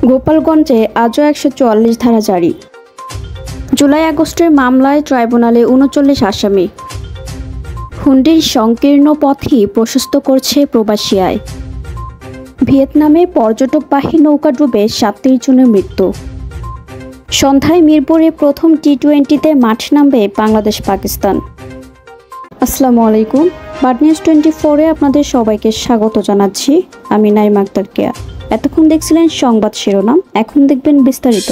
গোপালগঞ্জে আজও ১৪৪ ধারা জারি। জুলাই আগস্টের মামলায় ট্রাইব্যুনালে ৩৯ আসামি। হুন্ডির সংকীর্ণ পথই প্রশস্ত করছে প্রবাসী আয়। ভিয়েতনামে পর্যটকবাহী নৌকা ডুবে ৩৭ জনের মৃত্যু। সন্ধ্যায় মিরপুরে প্রথম টি-20তে মাঠে নামবে বাংলাদেশ পাকিস্তান। আসসালামু আলাইকুম, বাড নিউজ 24-এ আপনাদের সবাইকে স্বাগত জানাচ্ছি। আমি নাইমা আক্তার কেয়া। এতক্ষণ দেখছিলেন সংবাদ শিরোনাম, এখন দেখবেন বিস্তারিত।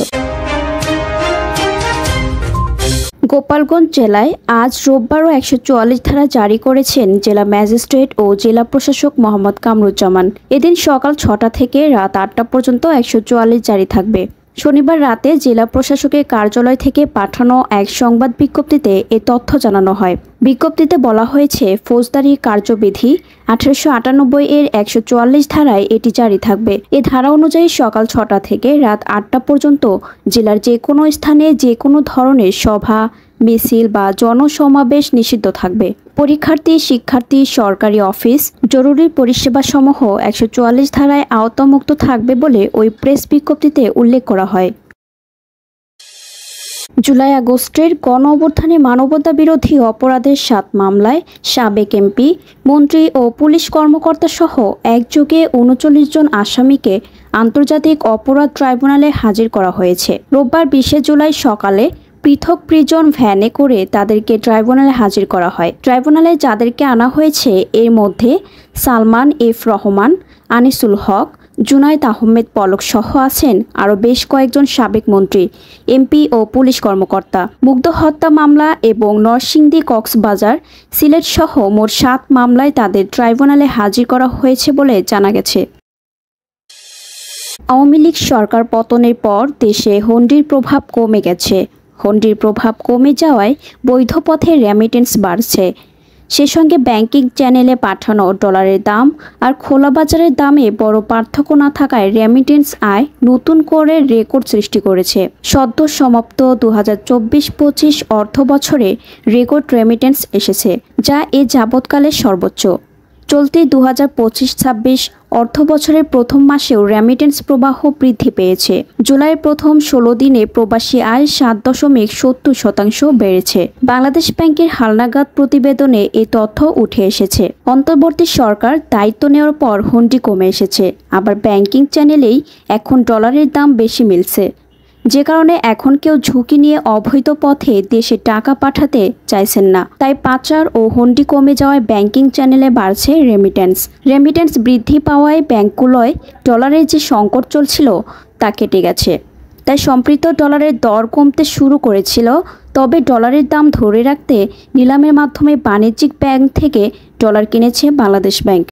গোপালগঞ্জ জেলায় আজ রোববারও ১৪৪ ধারা জারি করেছেন জেলা ম্যাজিস্ট্রেট ও জেলা প্রশাসক মোহাম্মদ কামরুজ্জামান। এদিন সকাল ৬টা থেকে রাত ৮টা পর্যন্ত ১৪৪ জারি থাকবে। শনিবার রাতে জেলা প্রশাসকের কার্যালয় থেকে পাঠানো এক সংবাদ বিজ্ঞপ্তিতে এ তথ্য জানানো হয়। বিজ্ঞপ্তিতে বলা হয়েছে, ফৌজদারি কার্যবিধি ১৮৯৮ এর ১৪৪ ধারায় এটি জারি থাকবে। এ ধারা অনুযায়ী সকাল ৬টা থেকে রাত ৮টা পর্যন্ত জেলার যে কোনো স্থানে যে কোনো ধরনের সভা, মিছিল বা জনসমাবেশ নিষিদ্ধ থাকবে। পরীক্ষার্থী, শিক্ষার্থী, সরকারি অফিস, জরুরি পরিষেবাসমূহ ১৪৪ ধারায় আওতামুক্ত থাকবে বলে ওই প্রেস বিজ্ঞপ্তিতে উল্লেখ করা হয়। জুলাই আগস্টের গণ অভ্যুত্থানে মানবতা বিরোধী অপরাধের ৭ মামলায় সাবেক এমপি, মন্ত্রী ও পুলিশ কর্মকর্তা সহ একযোগে ৩৯ জন আসামিকে আন্তর্জাতিক অপরাধ ট্রাইব্যুনালে হাজির করা হয়েছে। রোববার ২০ জুলাই সকালে পৃথক প্রিজন ভ্যানে করে তাদেরকে ট্রাইব্যুনালে হাজির করা হয়। ট্রাইব্যুনালে যাদেরকে আনা হয়েছে এর মধ্যে সালমান এফ রহমান, আনিসুল হক, জুনায়েদ আহমেদ পলক সহ আছেন আরও বেশ কয়েকজন সাবেক মন্ত্রী, এমপি ও পুলিশ কর্মকর্তা। মুগ্ধ হত্যা মামলা এবং নরসিংদী, কক্সবাজার, সিলেট সহ মোট ৭ মামলায় তাদের ট্রাইব্যুনালে হাজির করা হয়েছে বলে জানা গেছে। আওয়ামী লীগ সরকার পতনের পর দেশে হুন্ডির প্রভাব কমে গেছে। হুন্ডির প্রভাব কমে যাওয়ায় বৈধ পথে রেমিটেন্স বাড়ছে। সে সঙ্গে ব্যাংকিং চ্যানেলে পাঠানো ডলারের দাম আর খোলা বাজারের দামে বড় পার্থক্য না থাকায় রেমিটেন্স আয় নতুন করে রেকর্ড সৃষ্টি করেছে। সদ্য সমাপ্ত ২০২৪-২৫ অর্থ বছরে রেকর্ড রেমিটেন্স এসেছে, যা এ যাবৎকালের সর্বোচ্চ। চলতি ২০২৫-২৬ অর্থ বছরের প্রথম মাসেও রেমিটেন্স প্রবাহ বৃদ্ধি পেয়েছে। জুলাইয়ের প্রথম ১৬ দিনে প্রবাসী আয় ৭.৭০% বেড়েছে। বাংলাদেশ ব্যাংকের হালনাগাদ প্রতিবেদনে এ তথ্য উঠে এসেছে। অন্তর্বর্তী সরকার দায়িত্ব নেওয়ার পর হুন্ডি কমে এসেছে, আবার ব্যাংকিং চ্যানেলেই এখন ডলারের দাম বেশি মিলছে, যে কারণে এখন কেউ ঝুঁকি নিয়ে অবৈধ পথে দেশে টাকা পাঠাতে চাইছেন না। তাই পাচার ও হুন্ডি কমে যাওয়ায় ব্যাংকিং চ্যানেলে বাড়ছে রেমিটেন্স বৃদ্ধি পাওয়ায় ব্যাংকগুলোয় ডলারের যে সংকট চলছিল তা কেটে গেছে। তাই সম্প্রতি ডলারের দর কমতে শুরু করেছিল। তবে ডলারের দাম ধরে রাখতে নিলামের মাধ্যমে বাণিজ্যিক ব্যাংক থেকে ডলার কিনেছে বাংলাদেশ ব্যাংক।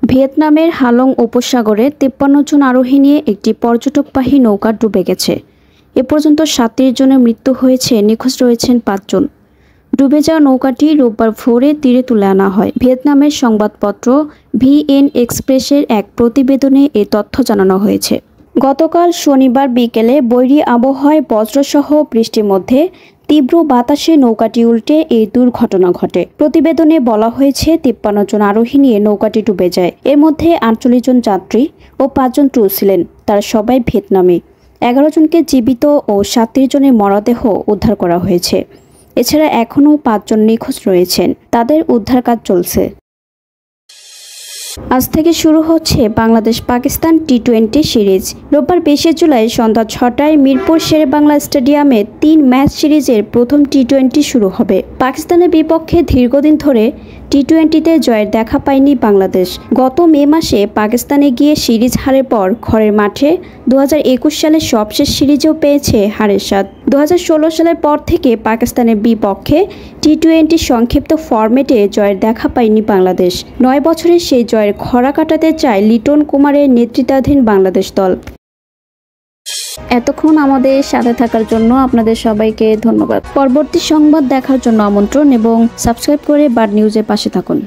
ভিয়েতনামের হালং উপসাগরে ৫৩ জন আরোহী নিয়ে একটি পর্যটকবাহী নৌকা ডুবে গেছে। এ পর্যন্ত ৩৭ জনের মৃত্যু হয়েছে, নিখোঁজ রয়েছেন ৫ জন। ডুবে যাওয়া নৌকাটি রোববার ভোরে তীরে তুলে আনা হয়। ভিয়েতনামের সংবাদপত্র ভিএন এক্সপ্রেসের এক প্রতিবেদনে এ তথ্য জানানো হয়েছে। গতকাল শনিবার বিকেলে বৈরী আবহাওয়ায় বজ্রসহ বৃষ্টির মধ্যে তীব্র বাতাসে নৌকাটি উল্টে এই দুর্ঘটনা ঘটে। প্রতিবেদনে বলা হয়েছে, ৫৩ জন আরোহী নিয়ে নৌকাটি ডুবে যায়। এর মধ্যে ৪৮ জন যাত্রী ও ৫ জন ক্রু ছিলেন। তারা সবাই ভিয়েতনামী। ১১ জনকে জীবিত ও ৩৭ জনের মরদেহ উদ্ধার করা হয়েছে। এছাড়া এখনও ৫ জন নিখোঁজ রয়েছেন, তাদের উদ্ধার কাজ চলছে। আজ থেকে শুরু হচ্ছে বাংলাদেশ পাকিস্তান টি-20 সিরিজ। রোববার ২০ জুলাই সন্ধ্যা ৬টায় মিরপুর শেরেবাংলা স্টেডিয়ামে ৩ ম্যাচ সিরিজের প্রথম টি-20 শুরু হবে। পাকিস্তানের বিপক্ষে দীর্ঘদিন ধরে টি-20তে জয়ের দেখা পায়নি বাংলাদেশ। গত মে মাসে পাকিস্তানে গিয়ে সিরিজ হারের পর ঘরের মাঠে ২০২১ সালের সবশেষ সিরিজেও পেয়েছে হারের স্বাদ। ২০১৬ সালের পর থেকে পাকিস্তানের বিপক্ষে টি-20 সংক্ষিপ্ত ফরম্যাটে জয়ের দেখা পায়নি বাংলাদেশ। ৯ বছরের সেই জয়ের খরা কাটাতে চায় লিটন কুমারের নেতৃত্বাধীন বাংলাদেশ দল। এতক্ষণ আমাদের সাথে থাকার জন্য আপনাদের সবাইকে ধন্যবাদ। পরবর্তী সংবাদ দেখার জন্য আমন্ত্রণ এবং সাবস্ক্রাইব করে বাড নিউজের পাশে থাকুন।